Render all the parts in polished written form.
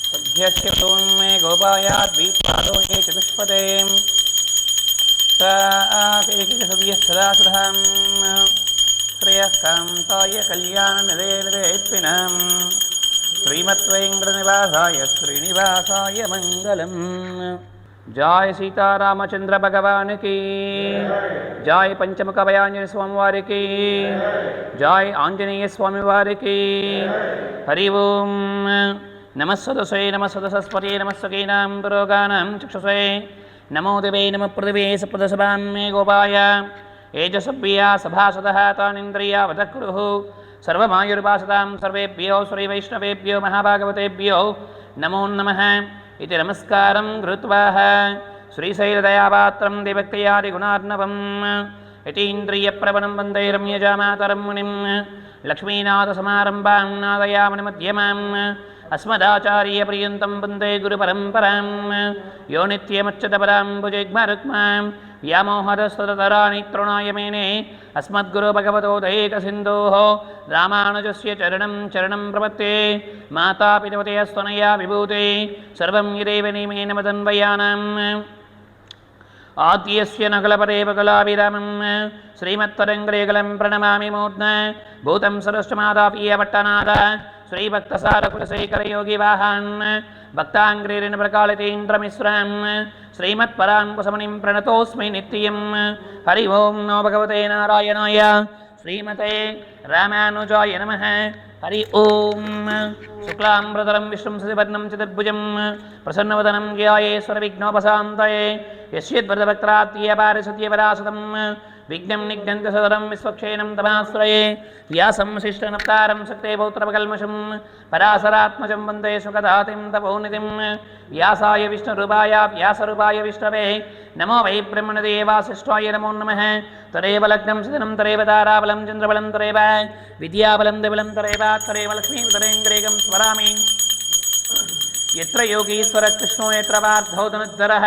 सद्यस्य मे गोपायाद्वीपादो ये चतुष्पदे सद्यः सदा सुधां श्रेयःकान्ताय कल्याणनिधेर्पिनां श्रीमद्वेङ्कटनिवासाय श्रीनिवासाय मङ्गलम्। जय सीतारामचंद्र भगवान की जय, पंचमुख आंजनेय स्वामी वारी की जय, आंजनेय स्वामी वारी की हरि ओम। नमः सदसे नमः सदसस्पते नमः सखीनां पुरोगानां चक्षुषे नमो देवे नमः पृथिवे सप्रदसभां मे गोपाय एजसभ्या सभासदः तानिन्द्रिया वदकुरुः सर्वमायुर्वासतां सर्वेभ्यो श्रीवैष्णवेभ्यो महाभागवतेभ्यो नमो नमः इति नमस्कारं कृत्वा श्रीशैलदयापात्रं देवक्त्यादिगुणार्णवम् यतीन्द्रियप्रवणं वन्दे रम्यजामातरं मुनिं लक्ष्मीनाथसमारम्भां नादयामनिमध्यमाम् अस्मदाचार्यपर्यन्तं वन्दे गुरुपरम्परां यो नित्यमच्युतपदां भुजयुग्मरुक्मां व्यामोहदस्ततराणि तृणाय मेने अस्मद्गुरुभगवतो दयेकसिन्धोः रामानुजस्य चरणं चरणं प्रपत्ते। मातापितृवतयस्तनया विभूते सर्वं यदेव नियमेन मदन्वयानाम् आद्यस्य नकलपदेव कलाभिरामं श्रीमत्तरङ्गरेगलं प्रणमामि मूर्ध्ना भूतं सरश्च मादापीयपट्टनाद श्रीभक्तसारकुलशेखरयोगिवाहान् भक्ताङ्ग्रेरिणप्रकालितेन्द्रमिश्रां श्रीमत्पराङ्कुशमुनिं प्रणतोऽस्मि नित्यं। हरि ओं नमो भगवते नारायणाय श्रीमते रामानुजाय नमः। हरि ओं। शुक्लाम्बरधरं विष्णुं शशिवर्णं चतुर्भुजं प्रसन्नवदनं ध्यायेश्वरविघ्नोपशान्तये यस्यद्वरदवक्त्रात्यपारिषद्यपराशतं विघ्नं निघ्नन्ति सदरं विश्वक्षेणं तमाश्रये व्यासं शिष्टनप्तारं शक्ते पौत्रपकल्मषं पराशरात्मजं वन्दे सुखदातिं तपोनिधिं व्यासाय विष्णुरूपाय व्यासरूपाय विष्णवे नमो वै ब्रह्मणदेवासिष्ठाय नमो नमः। तदेव लग्नं सुदिनं तदेव ताराबलं चन्द्रबलं तदेव विद्याबलं देवलं तदेव तदेव लक्ष्मीतरेन्द्रेगं स्मरामि। यत्र योगीश्वर कृष्णो यत्र पार्थो धनुर्धरः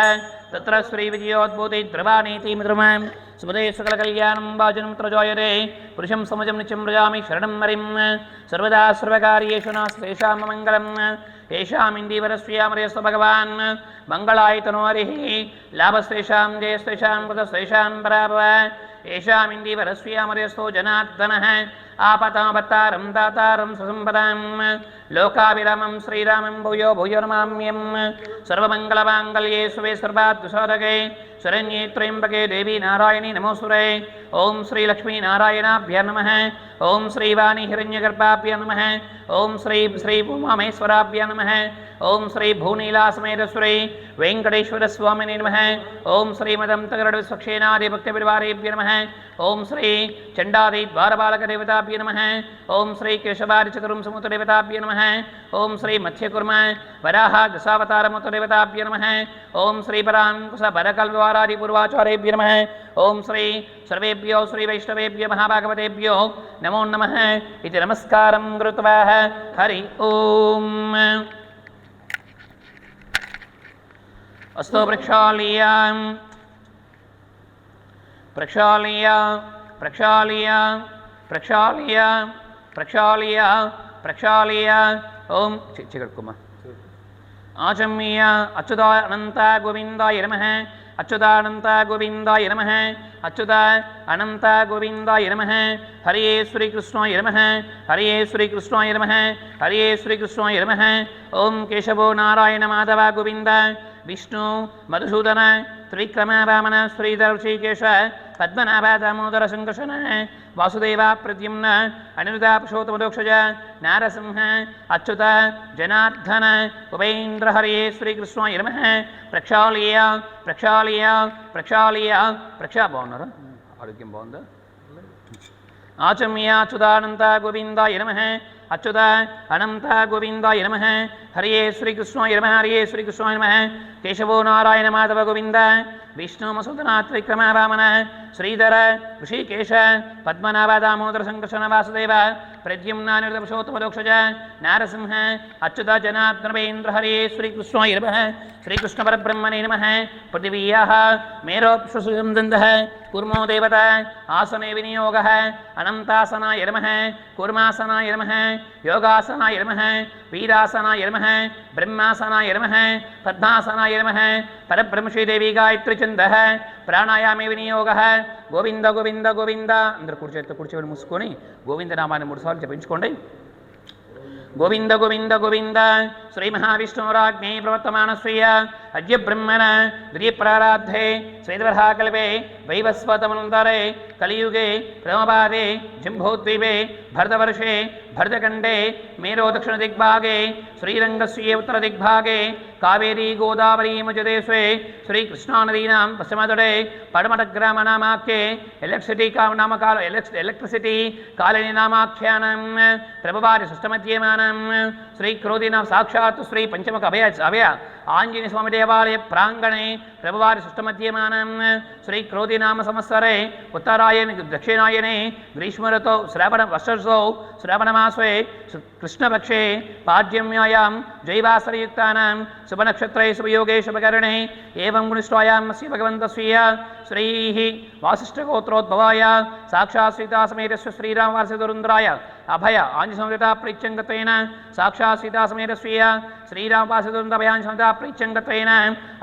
तत्र श्रीविजयोद्भूते ध्रुवानीति मृमां सुपदे सकलकल्याणं वाजनं त्रजोयते पुरुषं समजं नित्यं व्रजामि शरणं हरिं सर्वदा सर्वकार्येषु नास्तेषां मङ्गलम्। येषामिन्दीवरस्यामरेस्तु भगवान् मङ्गलाय तनो हरिः लाभस्तेषां जयस्तेषां कृतस्तेषां पराभव येषामिन्दीवरस्यामरेस्तु जनार्दनः आपतामपत्तारं दातारं सुसम्पदां लोकाभिरामं श्रीरामं भूयो भूयो नमाम्यं। सर्वमङ्गलमाङ्गल्ये शिवे सर्वार्थसाधके शरण्ये त्र्यम्बके देवी नारायणी नमोऽस्तुते। ओं श्री लक्ष्मीनारायणाभ्य नमः। ओं श्रीवाणी हिरण्यगर्भाभ्य नमः। ओं श्री उमामेश्वराभ्य नमः। ओं श्री भूनीलासमेतश्री वेङ्कटेश्वरस्वामिने नमः। ओं श्रीमदं तगरडस्वक्षेनादिभक्तिपरिवारेभ्य नमः। ओं श्री चण्डादिद्वारपालकदेवताभ्य नमः। ओं श्री केशवादिचतुर्मुखदेवताभ्य नमः। ओं श्री मत्स्यकुर्म वराह दशावतारमुखदेवताभ्य नमः। ओं श्री पराङ्कुशभरकल्पवारादिपूर्वाचार्येभ्य नमः। ओं श्री सर्वेभ्यो श्रीवैष्णवेभ्यो महाभागवतेभ्यो नमो नमः इति नमस्कारं कृत्वा हरि ओं। अस्तु प्रक्षाल्य प्रक्षाल्य प्रक्षाल्य प्रक्षाल्य प्रक्षाल्य प्रक्षाल्य ओं चिकटकुमा आचम्य अच्युतानन्त गोविन्दाय नमः। अच्युतानन्त गोविन्दाय नमः। अच्युत अनन्त गोविन्दाय नमः। हरे श्रीकृष्णाय नमः। हरे श्रीकृष्णाय नमः। हरे श्रीकृष्णाय नमः। ओं केशवो नारायण माधव गोविन्द विष्णु मधुसूदन त्रिविक्रम वामन श्रीधर ऋषिकेश पद्मनाभ दामोदर संकर्षण वासुदेव प्रद्युम्न अनिरुद्ध पुरुषोत्तमदोक्षज नारसिंह अच्युत जनार्दन उपेन्द्र हरे श्रीकृष्णाय नमः। प्रक्षाल्य प्रक्षाल्य प्रक्षाल्य बाగున్నారా ఆరోగ్యం బాగుందా? आचम्य अच्युतानन्त गोविन्दाय नमः। अच्युत अनंत गोविन्दाय नमः। हरे श्रीकृष्णाय नमः। हरे श्रीकृष्णाय नमः। केशवो नारायण माधव गोविन्द विष्णु मसूदन त्रिविक्रम वामन श्रीधर ऋषिकेश पद्मनाभ दामोदर संकर्षण वासुदेव प्रद्युम्न अनिरुद्ध पुरुषोत्तमदोक्षज नारसिंह अच्युत जनार्दन उपेन्द्र हरे श्रीकृष्णाय नमः। श्रीकृष्ण परब्रह्मणे नमः। पृथिव्याः मेरोऽप्सुसंदन्दः कुर्मो देवता आसने विनियोगः अनन्तासनाय नमः कूर्मासनाय नमः योगासनाय नमः वीरासनाय नमः ब्रह्मासनाय नमः पद्मासनाय नमः परब्रह्मश्रीदेवी गायत्री छन्दः प्राणायामे विनियोगः गोविंद गोविंद गोविंद अंदर కూర్చోబెట్టి మూసుకొని గోవింద నామాన్ని 3 సార్లు జపించుకోండి. गोविंद गोविंद गोविंद श्री महाविष्णुराज्ञे प्रवर्तमानस्वीय अद्य ब्रह्मण द्विप्राराध्ये श्रीधरकल्पे वैवस्वतमनन्तरे कलियुगे प्रथमपादे जम्बूद्वीपे भरतवर्षे भरतखण्डे मेरो दक्षिणदिग्भागे श्रीरङ्गस्य उत्तरदिग्भागे कावेरी गोदावरी मध्यदेशे श्रीकृष्णानदीनां पश्चिमतटे पडमटग्रामनामाख्ये एलेक्ट्रिसिटी कालनी नामाख्यानं प्रभवारि षष्ठमध्यमानं श्री क्रोधिनां साक्षात् श्री पंचमुख अभय आंजनेय स्वामी देवालय प्रांगणे प्रभवारि षष्ठमध्यमानं श्री क्रोधिनाम संवत्सरे उत्तरायण दक्षिणायने ग्रीष्म ऋतौ श्रावण वर्षौ श्रावणमासे कृष्णपक्षे पाड्यम्यायां जैवासरयुक्तानां शुभनक्षत्रे शुभयोगे शुभकरणे एवं गुणिष्ठायां अस्य भगवन्तस्य श्रीः वासिष्ठगोत्रोद्भवाय साक्षात् सीतासमेतस्य श्रीरामवारसिदुरुन्द्राय अभय आंजसंहिता प्रीत्यङ्गत्वेन साक्षात् सीतासमेतस्य श्रीरामवारसिदुरुन्द्रभयाञ्जसंहिता प्रीत्यङ्गत्वेन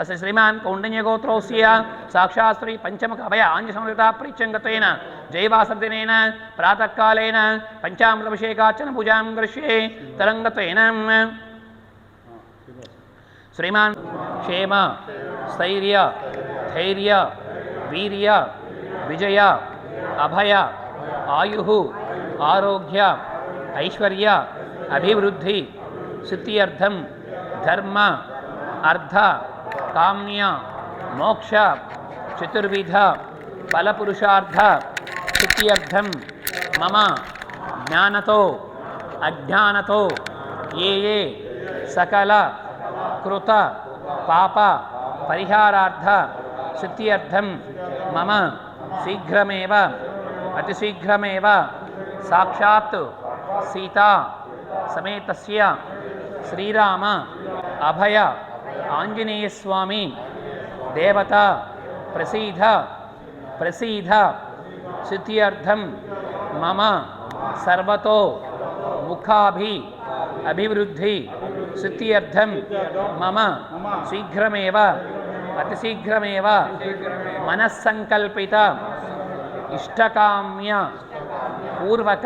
अस्य श्रीमान् कौण्डिन्यगोत्रोऽस्य साक्षात् श्री पंचमुख अभय आंजसंहिता प्रीत्यङ्गत्वेन जैवासर्दिनेन प्रातःकालेन पञ्चामृताभिषेकार्चन पूजां करिष्ये तरङ्गत्वेन श्रीमान् क्षेम स्थैर्य धैर्य वीर्य विजय अभय आयुः आरोग्य ऐश्वर्य अभिवृद्धि सिद्ध्यर्थं धर्म अर्थ काम्य मोक्ष चतुर्विध फलपुरुषार्थ सिद्ध्यर्थं मम ज्ञानतो अज्ञानतो ये सकल कृत पाप परिहारार्थ सिद्ध्यर्थं मम शीघ्रमेव अतिशीघ्रमेव साक्षात् सीता समेतस्य श्रीराम अभय आंजनेय स्वामी देवता प्रसीद प्रसीद सिद्ध्यर्थं मम सर्वतो मुखाभि अभिवृद्धि सिद्ध्यर्थं मम शीघ्रमेव अतिशीघ्रमेव मनस्संकल्पित इष्टकाम्य पूर्वक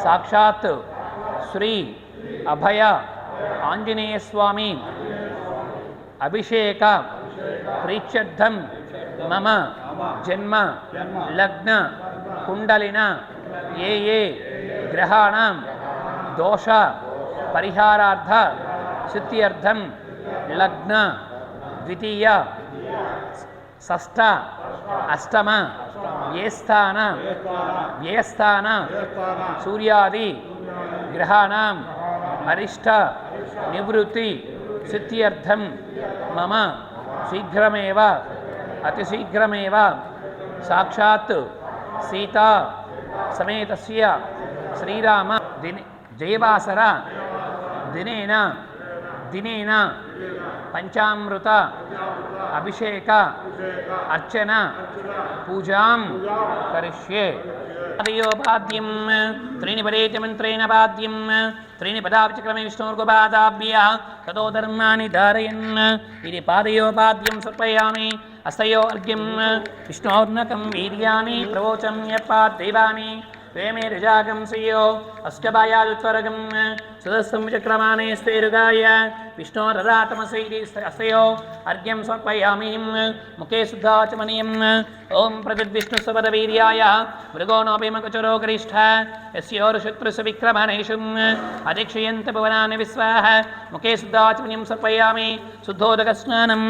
साक्षात् श्री अभय आंजनेय स्वामी अभिषेक प्रीत्यर्थं मम जन्म लग्न कुंडलिन ये ग्रहाणां दोष परिहारार्थ सिद्ध्यर्थं लग्न द्वितीय षष्ठ अष्टम व्ययस्थान सूर्यादि ग्रहाणां अरिष्ट निवृत्ति सिद्ध्यर्थं मम शीघ्रमेव अतिशीघ्रमेव साक्षात् सीता समेतस्य श्रीराम जयवासर दिनेन पंचामृत अभिषेक अर्चन पूजां करिष्ये पाद्यं त्रीणि पदेति मन्त्रेण पाद्यं त्रीणि पदाविचक्रमे विष्णोर्गोपादाभ्यः ततो धर्माणि धारयन् इति पादयोपाद्यं समर्पयामि हस्तयो अर्घ्यं विष्णोर्नकं वीर्याणि प्रवोचं यत्पाद्देवानि वेमे रजागं श्रियो अष्टभायादुत्तरगं सदस्तं विचक्रमाणे स्तेरुगाय विष्णोररातमसैति हस्तयो अर्घ्यं समर्पयामि मुखे शुद्धाचमनीयं ओं प्रदिद्विष्णुस्वरवीर्याय मृगो नोऽभिमकुचरो गरिष्ठ यस्योरुशत्रुस्य विक्रमणेषुम् अधीक्षयन्त भुवनानि विश्वाः मुखे शुद्धाचमनीयं समर्पयामि शुद्धोदकस्नानम्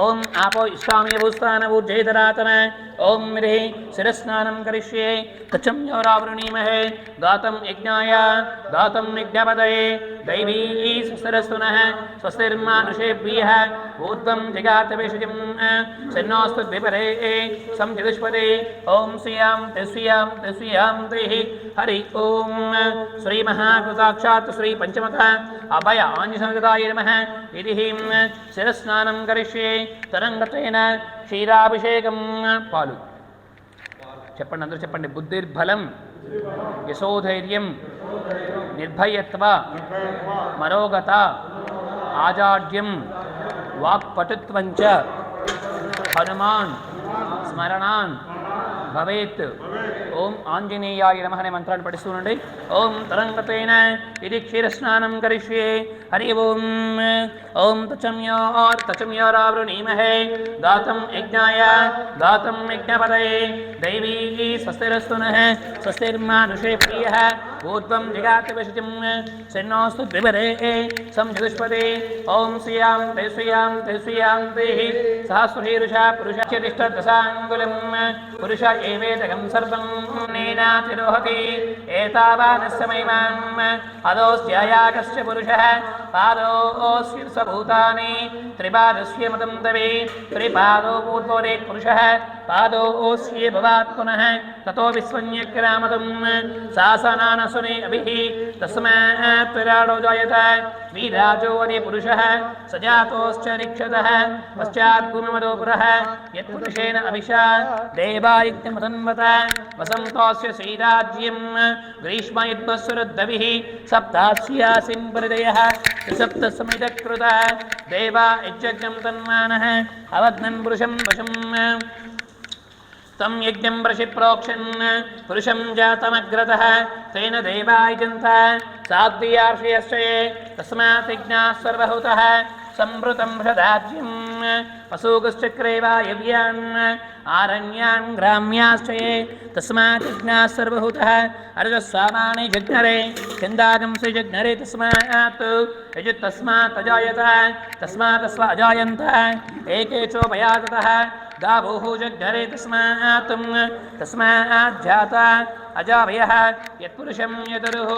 ओं आपो इष्टामि भूस्थानभूर्जयधरातन ओं मिरे शिरस्नानं करिष्ये कचं योरावृणीमहे गातं यज्ञाय गातं यज्ञपदये दैवी सुस्तरस्तुनः स्वस्तिर्मानुषेभ्यः ऊर्ध्वं जगातवेषजं सन्नोऽस्तु द्विपरे सं चतुष्पदे ॐ श्रियां तिः हरि ॐ श्रीमहासाक्षात् श्री पंचमुख अभय आंजनेयाय नमः इति शिरस्नानं करिष्ये तरङ्गत्वेन क्षीराभिषेकं पालु చెప్పండి, అందరూ చెప్పండి. బుద్ధిర్బలం, యశోధైర్యం, నిర్భయత్వ, మరోగత, ఆజాడ్యం, వాక్పటుత్వంచ హనుమాన్ స్మరణాన్ భవేత్. ఓం ఆంజనేయాయ నమః అనే మంత్రాన్ని పఠిస్తూనండి. ఓం తరంగతేన ఇది క్షీరస్నానం కరిష్యే. హరి ఓం. ఓం తచమ్యారావృణీమహే గాతం యజ్ఞాయ గాతం యజ్ఞపదయే. దైవీ స్వస్తిరస్తునః స్వస్తిర్మానుషే ప్రియః ఊర్ధ్వం జిగాతి విశుచిం శన్నోస్తు ద్విపదే సంజుష్పదే. ఓం శ్రియాం తే శ్రియాం తే శ్రియాం తే సహస్రీరుషా పురుషతిష్టదశాంగులం పురుష ఏవేదకం సర్వం నేనాతిరోహతి ఏతావానస్య మహిమాం అదోస్యాయాకస్య పురుషః పాదోస్య సభూతాని త్రిపాదస్య మతం తవే త్రిపాదో పూర్వోరే పురుషః పాదోస్య భవాత్ పునః తతో విశ్వన్యక్రామతం శాసనానసునే అభిః తస్మాత్ విరాడో జాయత వీరాజో అనే పురుషః సజాతోశ్చ నిక్షతః పశ్చాత్ భూమిమదో పురః యత్పురుషేణ అభిషా దేవాయిత్యమతన్వత వసంతోస్య శ్రీరాజ్యం గ్రీష్మయుద్మస్సురద్దవిః సప్తాస్యాసిన్ పరిదయః సప్త సమితకృత దేవా యజ్ఞం తన్మానః అవగ్నం పురుషం వశం తం యజ్ఞం వృషి ప్రోక్షన్ పురుషం జాతమగ్రతః తేన దేవాయజంత సాధ్యార్షయశ్చయే తస్మాత్ యజ్ఞాః సర్వహుతః సంవృతం వృషదాజ్యం పశూగశ్చక్రే వాయవ్యాన్ ఆరణ్యాన్ గ్రామ్యాశ్చయే తస్మాత్ యజ్ఞాః సర్వహుతః అర్జస్సామాని జగ్నరే చందాగం శ్రీ జగ్నరే తస్మాత్ యజుత్ తస్మాత్ అజాయత తస్మాత్ స్వ అజాయంత ఏకే చోపయాతతః గావోః జగ్నరే తస్మాత్ జాత అజావయః యత్పురుషం యదరుః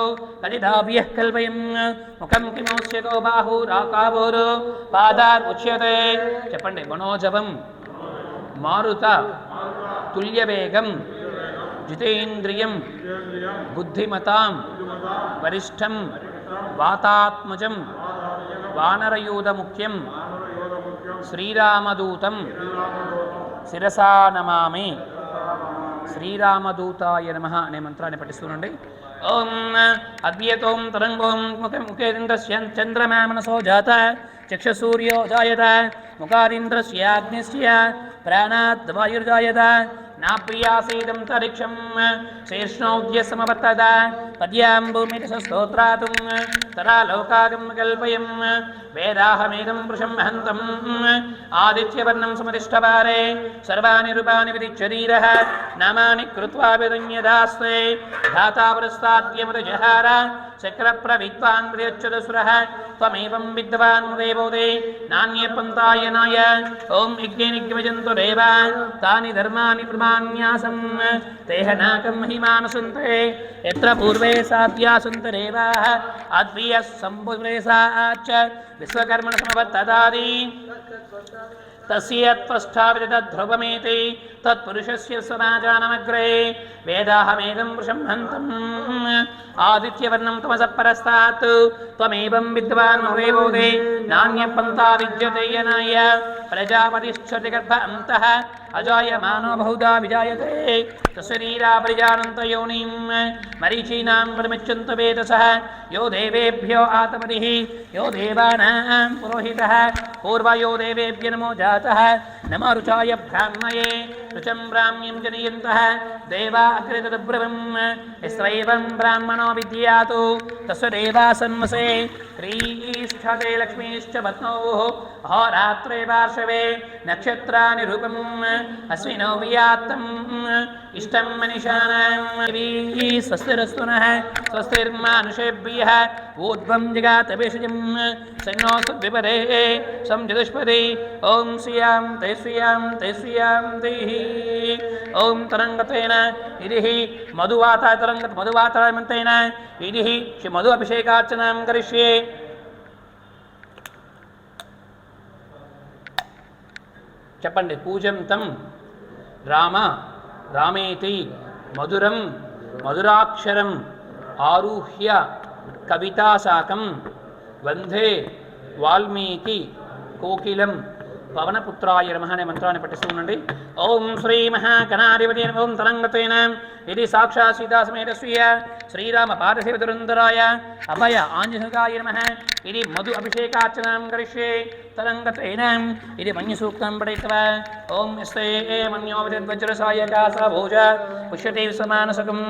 తదిదాభ్యః కల్పయం ముఖం కిమోస్య కో బాహురాకావోరు పాదార్ ఉచ్యతే. చెప్పండి. మనోజవం మారుత తుల్యవేగం జితేంద్రియం బుద్ధిమతాం వరిష్టం వాతాత్మజం వానరయూధముఖ్యం శ్రీరామదూతం శిరసా నమామి. శ్రీరామదూతాయ నమః అనే మంత్రాన్ని పఠిస్తూనండి. ఓం అద్యతోం తరంగోం ముఖేంద్రస్య చంద్రమా మనసో జాత చక్షసూర్యో జాయత ముఖారింద్రస్యాగ్నిస్య ప్రాణాద్ వాయుర్జాయత నాప్రియాసీదం తరిక్షం శీర్ష్ణౌద్య సమవర్తత పద్యాం భూమిరసస్తోత్రాతుం తరా లోకాగం కల్పయం వేదాహమేదం పురుషం హంతం ఆదిత్యవర్ణం సమతిష్టవారే సర్వాణి రూపాణి విదిచ్చరీరః నామాని కృత్వా విదన్యదాస్తే ధాతా పురస్తాద్యమృజహార చక్రప్రవిద్వాన్ ప్రయచ్చదసురః త్వమేవం విద్వాన్ దేవోదే నాణ్యపంతాయనాయ. ఓం యజ్ఞే నిగ్మజంతు దేవా తాని ధర్మాని ప్రమాణ్యాసం తేహనాకం మహిమానసంతే యత్ర పూర్వే సాధ్యాసంత దేవాః అద్వియః సంపురేసాచ్చ విశ్వకర్మణ సమవర్తతాది తస్యత్వష్టావిదధ్రువమేతి తత్పురుషస్య సమాజానమగ్రే వేదాహమేదం వృషం హంతం ఆదిత్యవర్ణం తమసపరస్తాత్ త్వమేవం విద్వాన్ మవేవోదే నాణ్యపంతా విద్యతే యనాయ ప్రజాపతిశ్చతి గర్భ అంతః అజాయమానో బహుదా విజాయతే తశరీరా ప్రజానంతయోనిం మరీచీనాం ప్రమిచ్చంత వేదసః యో దేవేభ్యో ఆతపతిః యో దేవానాం పురోహితః పూర్వయో దేవేభ్య నమో జాతః నమో రుచాయ బ్రాహ్మయే రుచం బ్రాహ్మ్యం జనయంతః దేవా అగ్రతబ్రవం యస్వైవం బ్రాహ్మణో విద్యాతు తస్య దేవా సన్మసే శ్రీష్ఠతే లక్ష్మీశ్చ పత్నోః అహోరాత్రే పార్శ్వే నక్షత్రాని రూపం అశ్వినో వియాత్తం ఇష్టం మనిషానాం స్వస్తిరస్తునః స్వస్తిర్మానుషేభ్యః ఊర్ధ్వం జిగాత విషజం సన్నోస్తు ద్విపదే సంజదుష్పదే. ఓం శ్రియాం తే శ్రియాం తే శ్రియాం తే. ఓం తరంగతేన ఇది మధువాతామంతేన ఇది శ్రీ మధు అభిషేకార్చనాం కరిష్యే. చెప్పండి. పూజంతం రామ రామేతి మధురం మధురాక్షరం ఆరుహ్య కవితాశాకం వందే వాల్మీకి కోకిలం పవనపుత్రాయ నమః అనే మంత్రాన్ని పఠిస్తూ ఉండండి. ఓం శ్రీ మహాగణాధిపతి ఓం తరంగతేన ఇది సాక్షాత్ సీతాసమేత స్వీయ శ్రీరామ పాదసేవదురంధరాయ అభయ ఆంజనేయాయ నమః ఇది మధు అభిషేకార్చనాం కరిష్యే తరంగతేన ఇది మన్యసూక్తం పఠిత్వా ఓం యస్తే మన్యో విద్వజ్రసాయకా సభోజ పుష్యతే సమానసకం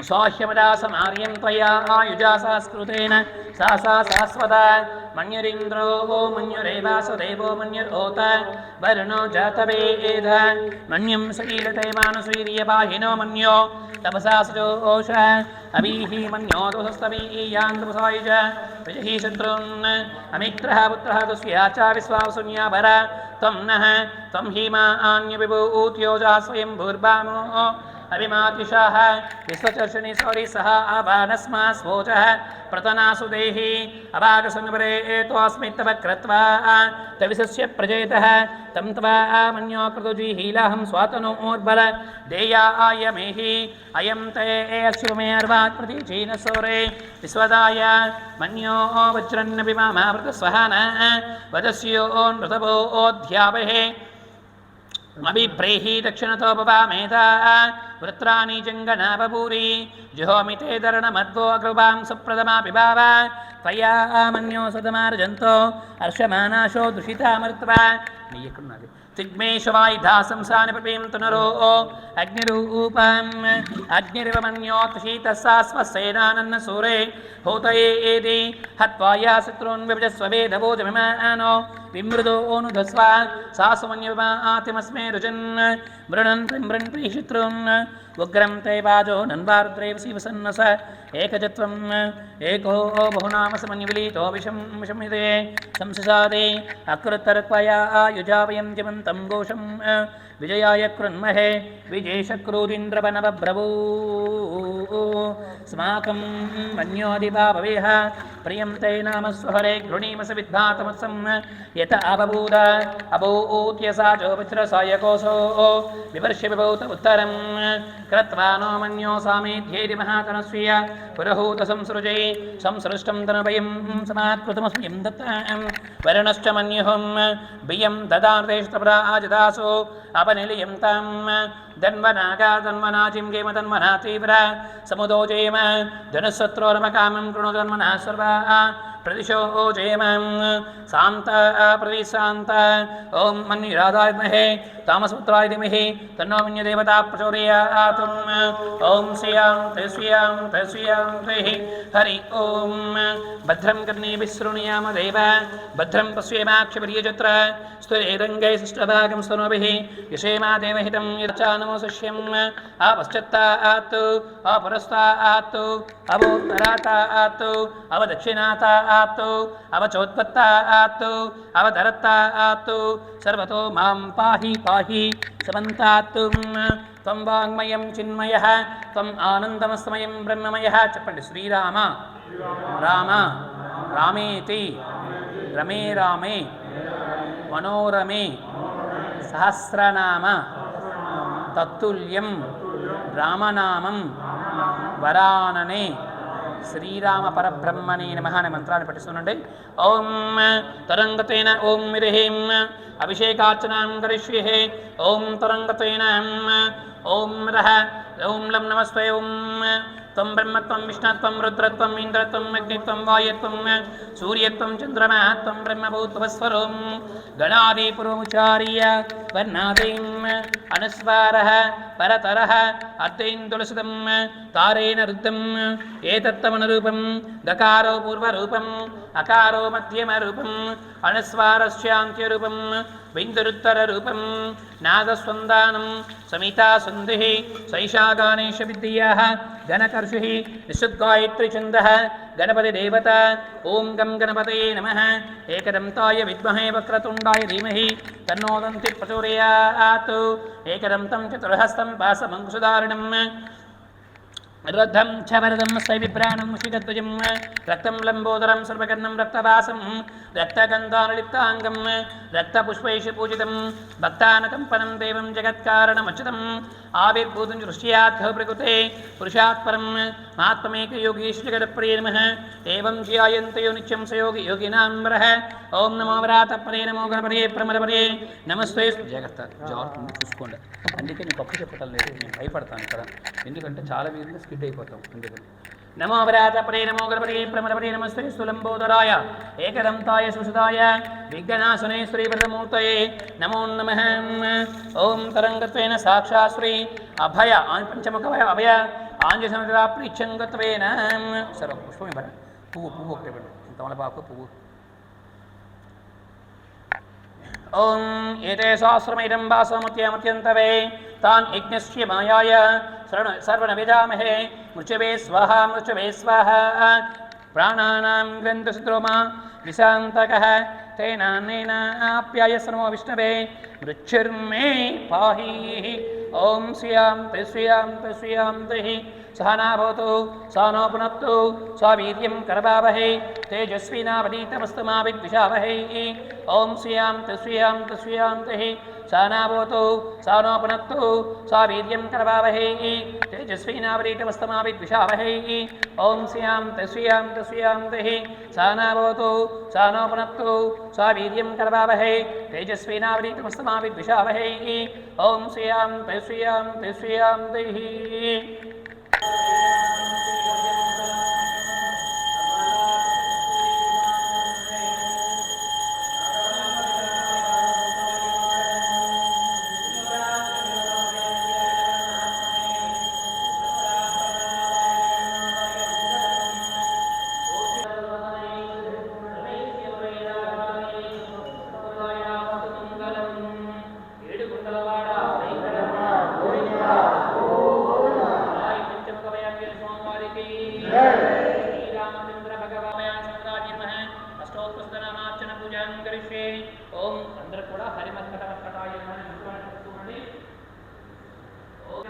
సాహ్యమదాసమార్యం త్వయా ఆయుజా సంస్కృతేన సా శాశ్వత మన్యురింద్రో మన్యురేవాసుదేవో మన్యురోత వరుణో జాతవేద మన్యం శీలతే మానుసీర్యపాహినో మన్యో తపసా సజోష అభీహి మన్యో దోస్తవీయాంతపసాయుజ విజహి శత్రున్ అమిత్రః పుత్రః తుస్యాచ విశ్వాసున్యాభర త్వం నః త్వం హీమా ఆన్యవిభూత్యోజా స్వయం భూర్భామో అభిమాతిషాః విశ్వచర్షణి సౌరి సహ అబానస్మా స్వోచః ప్రతనాసు దేహి అబాగసంగపరే ఏతోస్మిత్తవ క్రత్వా తవిసస్య ప్రజేతః తం త్వా మన్యో కృతుజీహీలాహం స్వాతనోర్బల దేయాయ మేహి అయం తే అశ్వమే అర్వాత్ ప్రతీచీన సౌరే విశ్వదాయ మన్యో వజ్రన్నభిమామృత స్వహన వదస్యో నృతభోధ్యావహే అభిప్రేహి దక్షిణతో పవామేధా వృత్రాణి జంగనాపూరి జుహోమితే ధరణమద్వో అగ్రవాం సుప్రథమా పిబావ త్వయా మన్యో సదమార్జంతో హర్షమానాశో దుషితామృత్వా నీ ఎక్కడున్నది తిగ్మేశవాయుధా సంసాని పపీం తునరో అగ్నిరూపం అగ్నిరివ మన్యోత్షీతస్సా స్వసేనానన్న సూరే హోతయేది హత్వాయా శత్రూన్ విభజస్వవేదవోజమిమానో విమృదోనుధస్వ సాసుమన్యమాతిమస్మే రుజన్ మృణన్ మృణ్ ప్రీశత్రున్ ఉగ్రం తే వాజో నన్వారుద్రైవ శివసన్నస ఏకజత్వం ఏకో బహునామసమన్యవిలీతో విషమిదే సంససాదే అకృత్తరత్వయా ఆయుజావయం జమంతం ఘోషం విజయాయ కృన్మహే విజేషక్రూరింద్రవనవబ్రవూ స్మాకం మన్యోదిభావేహ ప్రియం తే నామ స్వహరే గృణీమస విద్ధాతమత్సం యత అబూద అబూత్యసాచో వజ్రసాయకోసో వివర్ష్య విభూత ఉత్తరం క్రత్వా నో మన్యో సామేధ్యేది మహాతనస్వీయ పురహూత సంసృజై సంసృష్టం తనభయం సమాత్కృతమస్మిం దత్తాం వరుణశ్చ మన్యుహం బియం దదార్దేష్టప్రాజిదాసో అపనిలియం తం ధన్వనాగా ధన్వనాజిం గేమ ధన్వనా తీవ్ర సముదో జయమ ధనుశత్రోరమకామం కృణు ధన్వనా సర్వా ప్రదిశో జయమం శాంత ప్రదిశాంత ఓం మన్యురాధామహే తామసపుత్రాయ ధీమహి తన్నో మన్యదేవతా ప్రచోదయాత్ ఓం శ్రియాం తే హరి ఓం భద్రం కర్ణేభిః శృణుయామ దేవ భద్రం పశ్యేమాక్షభిర్యజత్ర స్థిరైరంగై శిష్టభాగం స్తనోభిః యశేమా దేవహితం యచ్చానమో శిష్యం ఆపశ్చత్తాత్ అపురస్తాత్ అవోత్తరాతాత్ అవదక్షిణాతాత్ అవచోత్పత్తాత్ అవధరత్తాత్ సర్వతో మాం పాహి పాహి సమంతాత్ త్వం వాంగ్మయం చిన్మయః త్వం ఆనందమస్మయం బ్రహ్మమయః చెప్పండి. శ్రీరామ రామ రామేతి రమే రామే మనోరమే సహస్రనామ తత్తుల్యం రామనామం వరాననే శ్రీరామ పరబ్రహ్మణే నమః అనే మంత్రాన్ని పఠిస్తుండండి. ఓం తరంగతేన ఓం విరహేం అభిషేకార్చనాం కరిష్యే ఓం తరంగతేన ఓం రహ ఓం లం నమస్తే ఓం త్వం బ్రహ్మత్వం విష్ణత్వం రుద్రత్వం ఇంద్రత్వం అగ్నిత్వం వాయుత్వం సూర్యత్వం చంద్రమత్వం బ్రహ్మభూత్వస్వరం గణాదిపురోచార్య వర్ణాదీం అనుస్వారః పరతరః అర్ధేందులసుతం తారేణ రుద్ధం ఏతత్తమనురూపం దకారో పూర్వరూపం అకారో మధ్యమరూపం అనుస్వారస్యాంత్యరూపం బిందురుత్తరరూపం నాదస్వందానం సమితాసుందిః సైషా గణేశ విద్యాః గణకర్షిః నిశుద్గాయత్రి ఛందః గణపతి దేవత ఓం గం గణపతయే నమః ఏకదంతాయ విద్మహే వక్రతుండాయ ధీమహి తన్నో దంతి ప్రచోదయాత్ ఏకదంతం చతుర్హస్తం పాశమంకుశధారిణం రథం చ వరదం సైవిభ్రాణం ముషికధ్వజం రక్తం లంబోదరం సర్వకర్ణం రక్తవాసం రక్తగంధానలిప్తాంగం రక్తపుష్పైషు పూజితం భక్తానకంపనం దేవం జగత్కారణమచ్యుతం ఆవిర్భూతం దృశ్యార్థ ప్రకృతే పురుషాత్ పరం महात्मेकयोगीश्वरगणप्रिये नमः एवं ध्यायन्तो नित्यं स योगिनां वरः ఓం నమో వ్రాతపరే నమో గణపతియే ప్రమదపరే నమస్తే జాగ్రత్త జాగ్రత్త చూసుకోండి. అందుకే నేను తప్పు చెప్పటం లేదు, నేను భయపడతాను కదా, ఎందుకంటే చాలా విధంగా స్కిడ్ అయిపోతాం. అందుకని నమో వ్రాతపరే నమో గణపతియే ప్రమదపరే నమస్తే స్థూలంబోధరాయ ఏకదంతాయ సుసుదాయ విఘ్నాశనే శ్రీవ్రతమూర్తయే నమో నమః. ఓం తరంగత్వేన సాక్షాత్ శ్రీ అభయ పంచముఖ అభయ ఆంజసమదా ప్రీచ్చంగత్వేన సర్వ పుష్పం ఇవ్వరా, పువ్వు ఒకటి ఇవ్వండి, తమలపాకు పువ్వు. ఓం ఏతే సహస్రమైదం వాసమత్యమత్యంతవే తాన్ యజ్ఞస్య మాయాయ సర్వనవిదామహే మృచవే స్వాహా మృచవే స్వాహా ప్రాణానాం గ్రంథశత్రుమా విశాంతకః తేనాన్నేన ఆప్యాయసనమో విష్ణవే మృచ్ఛుర్మే పాహి. ఓం శ్రియాం శ్రియాం सहना भवतु सहनो पुनक्तु स्वावीर्यं करवावहै तेजस्विनावनीतमस्तु मा विद्विषावहै. ओं श्रियां सहना भवतु सहनो पुनक्तु स्वावीर्यं करवावहै तेजस्विनावनीतमस्तु मा विद्विषावहै. ओं श्रियां सहना भवतु सहनो पुनक्तु स्वावीर्यं करवावहै तेजस्विनावनीतमस्तु मा विद्विषावहै. ओं श्रियां ఓం అందరూ కూడా హరిమర్కటమర్కటాయ నమః. ఓం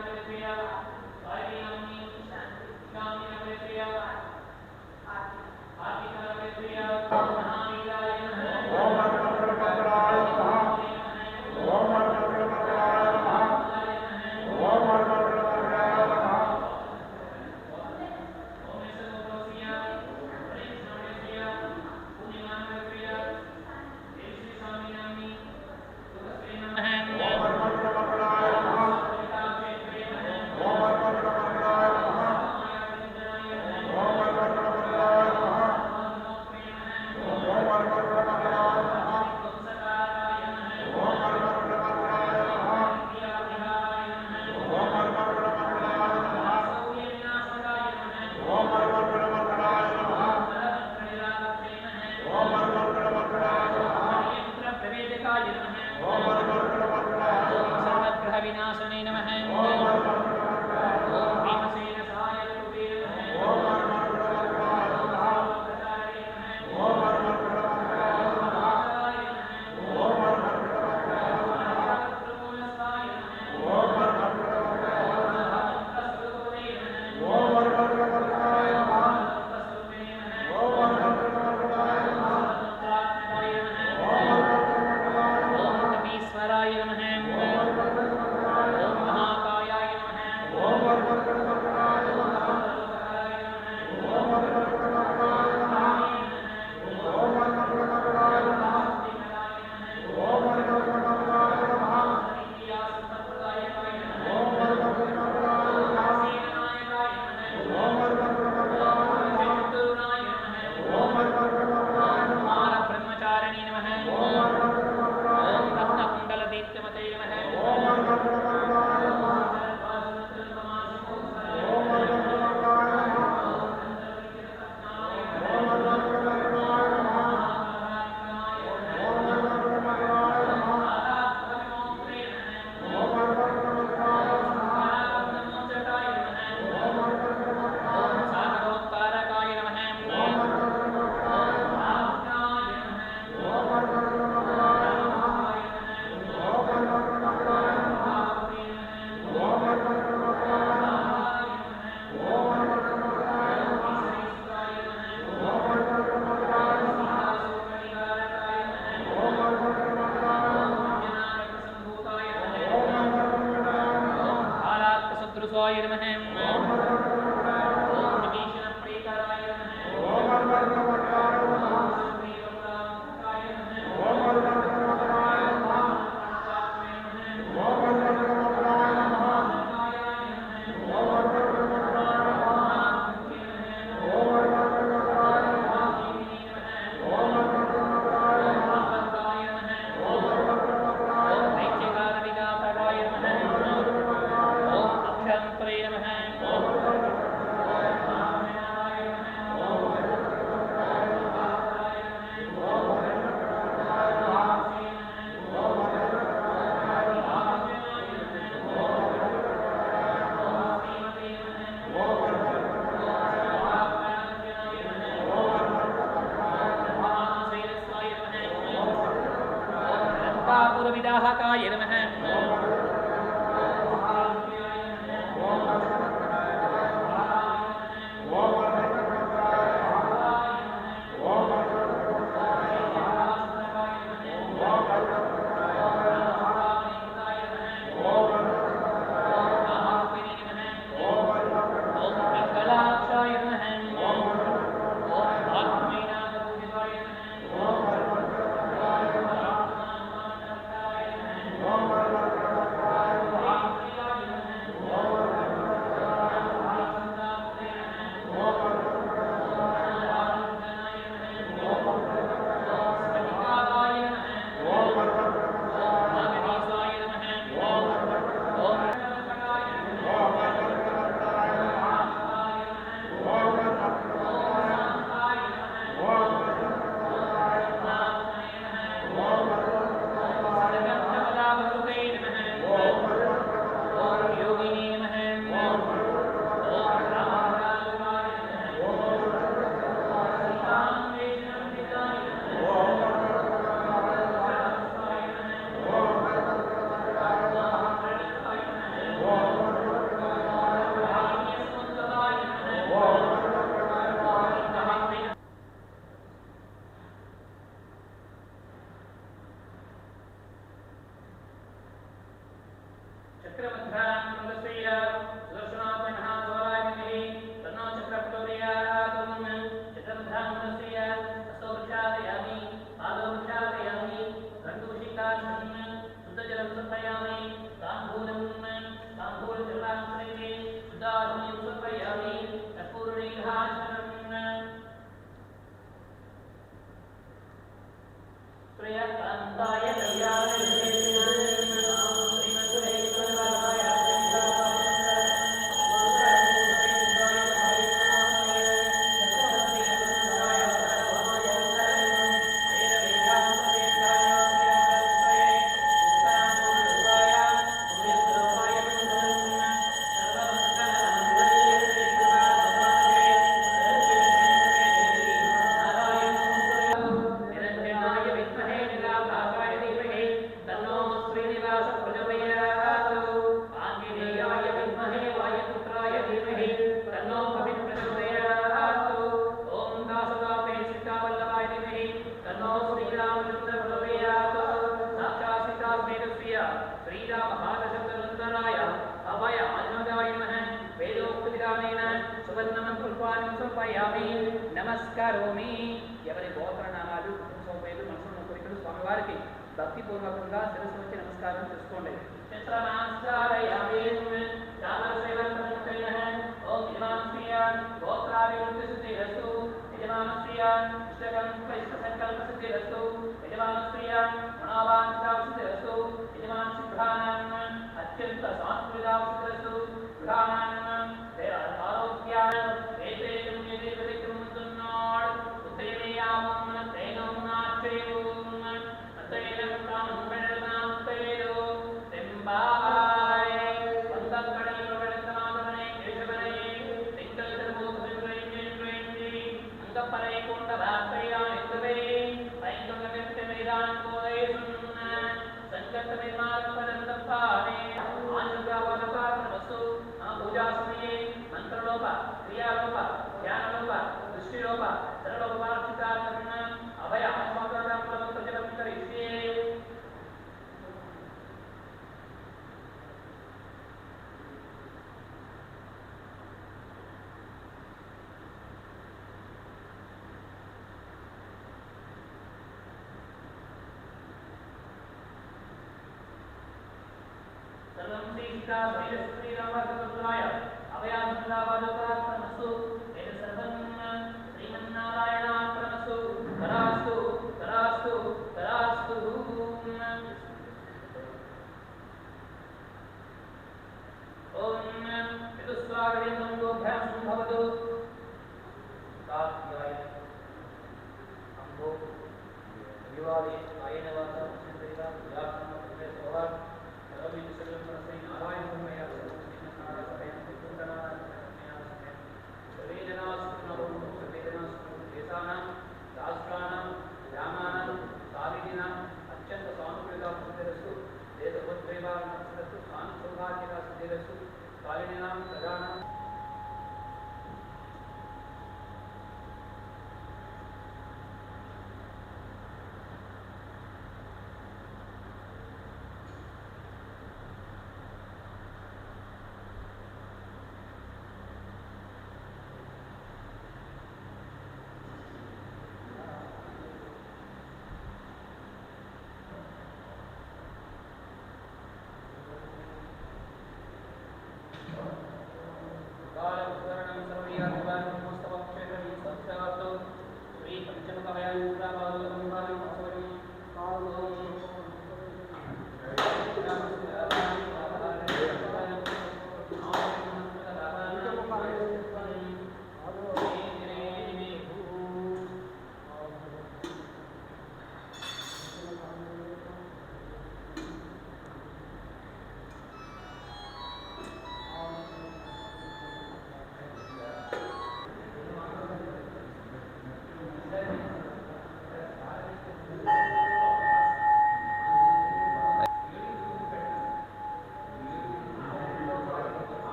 वराहकाय नमः నమస్కారోమి. ఎవరి గోత్రనామాలు కుటుంబ మనసులో కోరికలు స్వామివారికి భక్తిపూర్వకంగా శిరస్సు వచ్చి నమస్కారం చేసుకోండి. అత్యంత సాంస్కృతిరస్తు మంత్రలోప క్రియాలోప ధ్యానలోప దృష్టిలోప సరళోపార్థితార్థం అభయ ఆత్మకరిష్యే. సర్వం శ్రీకా శ్రీరామకృష్ణాయ అభయాసందావాదకాత్మనస్సు వేద సర్వం శ్రీమన్నారాయణాత్మనస్సు తరాస్తు తరాస్తు తరాస్తు. ఓం చతుస్వాగతం గోభ్యాం భవతు. కాత్యాయ అంబో దివాళి ఆయన వాస చింతయితా యాత్మ సోహ రవి సర్వం శ్రీ నారాయణ రాష్ట్రానం గ్రామానం సాధిన అత్యంత సానుకూలంగా ముందరస్తూ स्वान सौभाग्यका सिद्धिरस्तु कालिनीनां प्रजानां